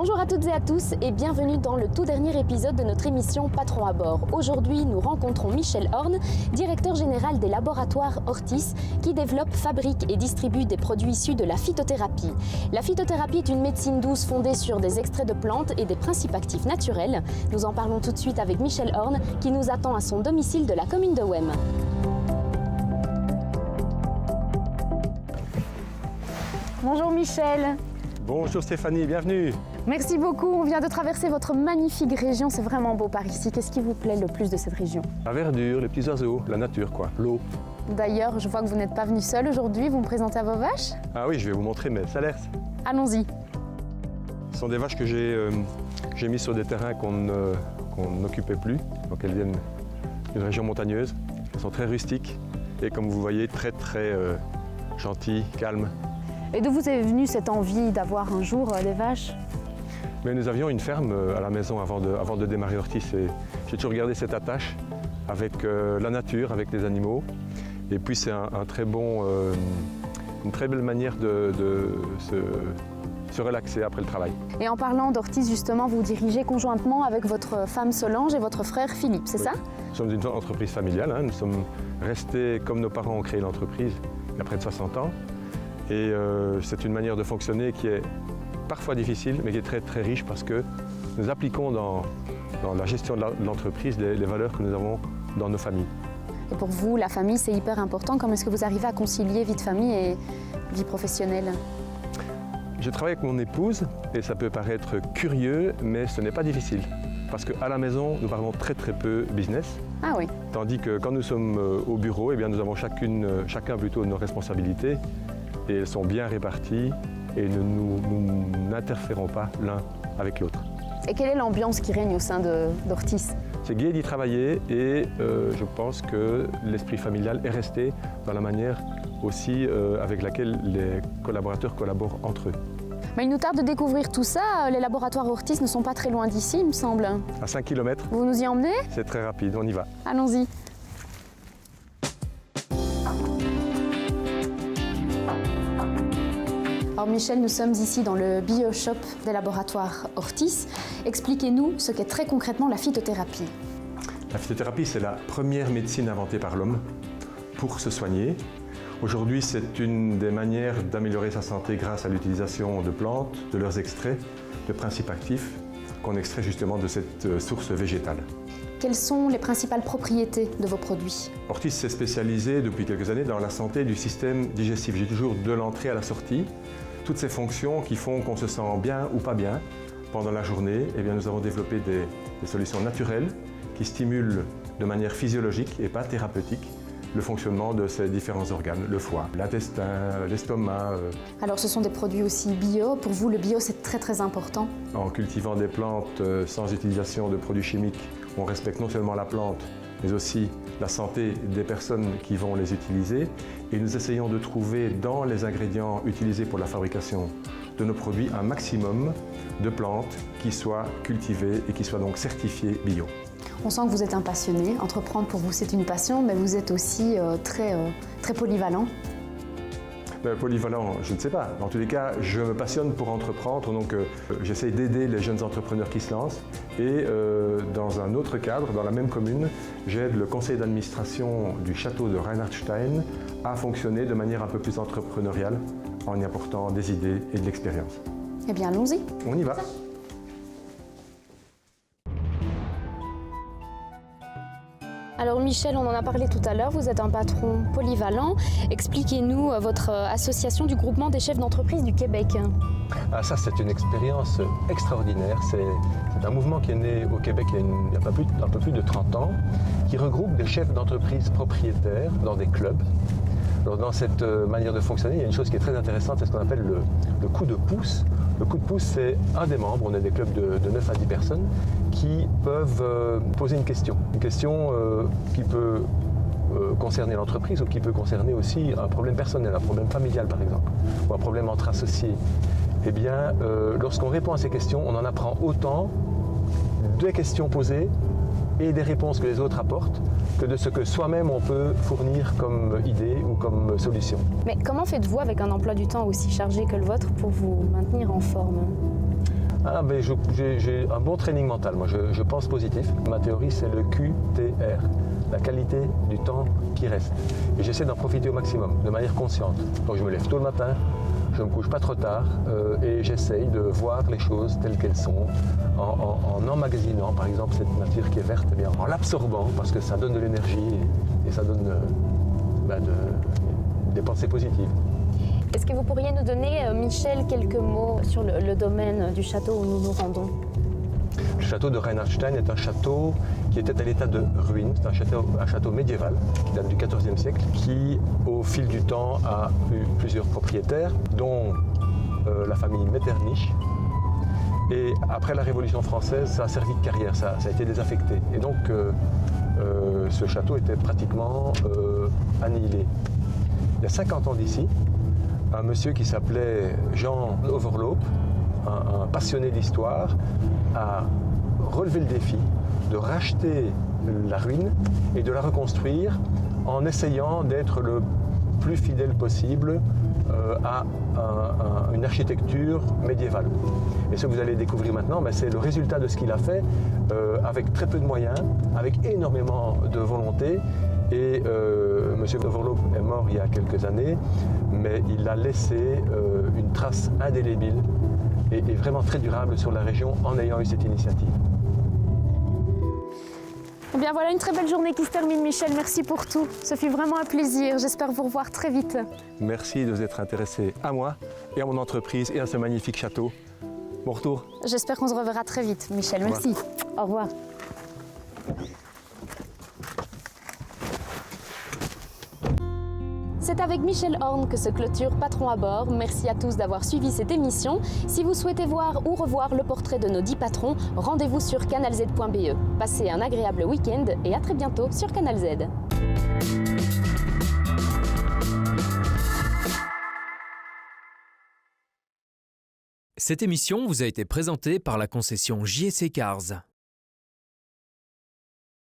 Bonjour à toutes et à tous et bienvenue dans le tout dernier épisode de notre émission Patron à bord. Aujourd'hui, nous rencontrons Michel Horn, directeur général des laboratoires Hortis, qui développe, fabrique et distribue des produits issus de la phytothérapie. La phytothérapie est une médecine douce fondée sur des extraits de plantes et des principes actifs naturels. Nous en parlons tout de suite avec Michel Horn, qui nous attend à son domicile de la commune de Wem. Bonjour Michel. Bonjour Stéphanie, bienvenue. Merci beaucoup, on vient de traverser votre magnifique région, c'est vraiment beau par ici. Qu'est-ce qui vous plaît le plus de cette région? La verdure, les petits oiseaux, la nature quoi, l'eau. D'ailleurs, je vois que vous n'êtes pas venu seul aujourd'hui, vous me présentez à vos vaches? Ah oui, je vais vous montrer mes salers. Allons-y. Ce sont des vaches que j'ai mis sur des terrains qu'on n'occupait plus, donc elles viennent d'une région montagneuse. Elles sont très rustiques et comme vous voyez, très gentilles, calmes. Et d'où vous est venue cette envie d'avoir un jour des vaches? Mais nous avions une ferme à la maison avant de démarrer Hortis et j'ai toujours gardé cette attache avec la nature, avec les animaux. Et puis c'est une très belle manière de se relaxer après le travail. Et en parlant d'Hortis, justement, vous dirigez conjointement avec votre femme Solange et votre frère Philippe, c'est ça? Nous sommes une entreprise familiale, hein. Nous sommes restés comme nos parents ont créé l'entreprise il y a près de 60 ans. Et c'est une manière de fonctionner qui est parfois difficile, mais qui est très riche parce que nous appliquons dans la gestion de l'entreprise les valeurs que nous avons dans nos familles. Et pour vous, la famille, c'est hyper important. Comment est-ce que vous arrivez à concilier vie de famille et vie professionnelle? Je travaille avec mon épouse et ça peut paraître curieux, mais ce n'est pas difficile. Parce qu'à la maison, nous parlons très peu business. Ah oui. Tandis que quand nous sommes au bureau, eh bien, nous avons chacun plutôt nos responsabilités. Et elles sont bien réparties et nous n'interférons pas l'un avec l'autre. Et quelle est l'ambiance qui règne au sein d'Hortis? C'est gai d'y travailler et je pense que l'esprit familial est resté dans la manière aussi avec laquelle les collaborateurs collaborent entre eux. Mais il nous tarde de découvrir tout ça. Les laboratoires Hortis ne sont pas très loin d'ici, il me semble. À 5 km. Vous nous y emmenez? C'est très rapide, on y va. Allons-y. Alors Michel, nous sommes ici dans le bio-shop des laboratoires Hortis. Expliquez-nous ce qu'est très concrètement la phytothérapie. La phytothérapie, c'est la première médecine inventée par l'homme pour se soigner. Aujourd'hui, c'est une des manières d'améliorer sa santé grâce à l'utilisation de plantes, de leurs extraits, de principes actifs qu'on extrait justement de cette source végétale. Quelles sont les principales propriétés de vos produits? Hortis s'est spécialisé depuis quelques années dans la santé du système digestif. J'ai toujours de l'entrée à la sortie. Toutes ces fonctions qui font qu'on se sent bien ou pas bien pendant la journée, eh bien, nous avons développé des solutions naturelles qui stimulent de manière physiologique et pas thérapeutique le fonctionnement de ces différents organes, le foie, l'intestin, l'estomac. Alors ce sont des produits aussi bio. Pour vous, le bio, c'est très important? En cultivant des plantes sans utilisation de produits chimiques, on respecte non seulement la plante, mais aussi la santé des personnes qui vont les utiliser. Et nous essayons de trouver dans les ingrédients utilisés pour la fabrication de nos produits un maximum de plantes qui soient cultivées et qui soient donc certifiées bio. On sent que vous êtes un passionné. Entreprendre pour vous, c'est une passion, mais vous êtes aussi très polyvalent. Polyvalent, je ne sais pas. En tous les cas, je me passionne pour entreprendre, donc j'essaie d'aider les jeunes entrepreneurs qui se lancent. Et dans un autre cadre, dans la même commune, j'aide le conseil d'administration du château de Reinhardstein à fonctionner de manière un peu plus entrepreneuriale en y apportant des idées et de l'expérience. Eh bien, allons-y. On y va. Alors Michel, on en a parlé tout à l'heure, vous êtes un patron polyvalent. Expliquez-nous votre association du groupement des chefs d'entreprise du Québec. Ah, ça, c'est une expérience extraordinaire. C'est un mouvement qui est né au Québec il y a un peu plus de 30 ans, qui regroupe des chefs d'entreprise propriétaires dans des clubs. Alors, dans cette manière de fonctionner, il y a une chose qui est très intéressante, c'est ce qu'on appelle le coup de pouce. Le coup de pouce, c'est un des membres, on a des clubs de 9 à 10 personnes, qui peuvent poser une question qui peut concerner l'entreprise ou qui peut concerner aussi un problème personnel, un problème familial par exemple, ou un problème entre associés. Eh bien, lorsqu'on répond à ces questions, on en apprend autant des questions posées et des réponses que les autres apportent que de ce que soi-même on peut fournir comme idée ou comme solution. Mais comment faites-vous avec un emploi du temps aussi chargé que le vôtre pour vous maintenir en forme? Mais j'ai un bon training mental, moi je pense positif. Ma théorie c'est le QTR, la qualité du temps qui reste. Et j'essaie d'en profiter au maximum, de manière consciente. Donc je me lève tôt le matin, je ne me couche pas trop tard et j'essaye de voir les choses telles qu'elles sont, en emmagasinant par exemple cette nature qui est verte, eh bien, en l'absorbant parce que ça donne de l'énergie et ça donne des pensées positives. Est-ce que vous pourriez nous donner, Michel, quelques mots sur le domaine du château où nous nous rendons? Le château de Reinhardstein est un château qui était à l'état de ruine. C'est un château médiéval qui date du XIVe siècle, qui au fil du temps a eu plusieurs propriétaires, dont la famille Metternich. Et après la Révolution française, ça a servi de carrière, ça a été désaffecté. Et donc ce château était pratiquement annihilé. Il y a 50 ans d'ici, un monsieur qui s'appelait Jean Overloop, un passionné d'histoire, a relevé le défi de racheter la ruine et de la reconstruire en essayant d'être le plus fidèle possible à une architecture médiévale. Et ce que vous allez découvrir maintenant, c'est le résultat de ce qu'il a fait avec très peu de moyens, avec énormément de volonté. Et M. Overloop est mort il y a quelques années, mais il a laissé une trace indélébile et vraiment très durable sur la région en ayant eu cette initiative. Eh bien voilà une très belle journée qui se termine, Michel. Merci pour tout. Ce fut vraiment un plaisir. J'espère vous revoir très vite. Merci de vous être intéressé à moi et à mon entreprise et à ce magnifique château. Bon retour. J'espère qu'on se reverra très vite, Michel. Merci. Au revoir. C'est avec Michel Horn que se clôture Patron à bord. Merci à tous d'avoir suivi cette émission. Si vous souhaitez voir ou revoir le portrait de nos 10 patrons, rendez-vous sur canalz.be. Passez un agréable week-end et à très bientôt sur Canal Z. Cette émission vous a été présentée par la concession JSC Cars.